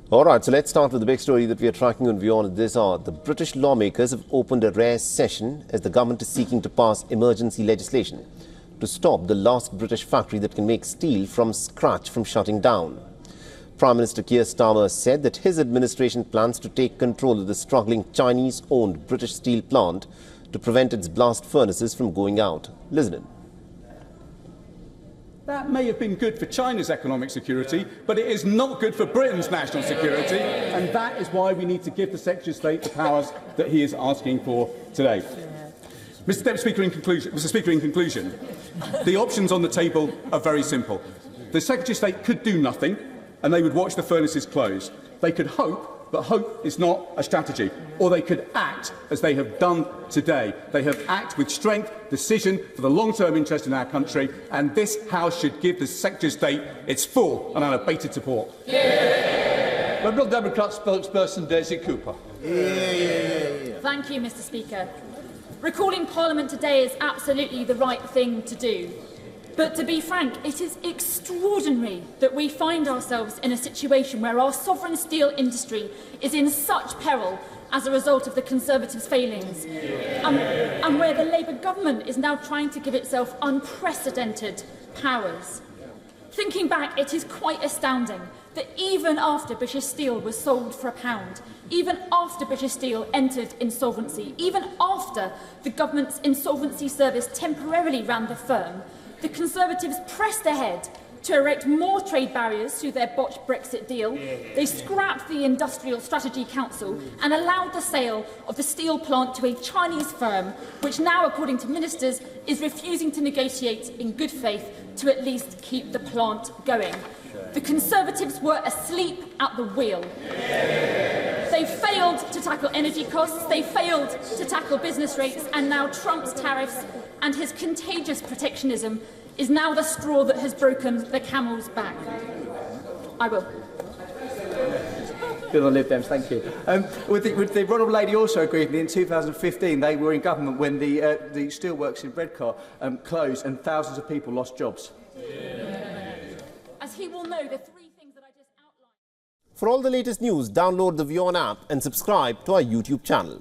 All right, so let's start with the big story that we are tracking on WION this hour. The British lawmakers have opened a rare session as the government is seeking to pass emergency legislation to stop the last British factory that can make steel from scratch from shutting down. Prime Minister Keir Starmer said that his administration plans to take control of the struggling Chinese-owned British steel plant to prevent its blast furnaces from going out. Listen in. That may have been good for China's economic security, but it is not good for Britain's national security, and that is why we need to give the Secretary of State the powers that he is asking for today. Mr. Speaker, in conclusion, the options on the table are very simple. The Secretary of State could do nothing, and they would watch the furnaces close. They could hope, but hope is not a strategy. Or they could act, as they have done today. They have acted with strength, decision, for the long-term interest in our country, and this House should give the Secretary of State its full and unabated support. Liberal Democrat spokesperson Daisy Cooper. Thank you, Mr. Speaker. Recalling Parliament today is absolutely the right thing to do. But to be frank, it is extraordinary that we find ourselves in a situation where our sovereign steel industry is in such peril as a result of the Conservatives' failings, and where the Labour government is now trying to give itself unprecedented powers. Thinking back, it is quite astounding that even after British Steel was sold for £1, even after British Steel entered insolvency, even after the government's insolvency service temporarily ran the firm, the Conservatives pressed ahead to erect more trade barriers through their botched Brexit deal. They scrapped the Industrial Strategy Council and allowed the sale of the steel plant to a Chinese firm, which now, according to ministers, is refusing to negotiate in good faith to at least keep the plant going. The Conservatives were asleep at the wheel. They failed to tackle energy costs, they failed to tackle business rates, and now Trump's tariffs and his contagious protectionism is now the straw that has broken the camel's back. I will. Bill on Lib Dems, thank you. Would the Honourable Lady also agree with me in 2015 they were in government when the steelworks in Redcar closed and thousands of people lost jobs? As he will know, the three things that I just outlined. For all the latest news, download the WION app and subscribe to our YouTube channel.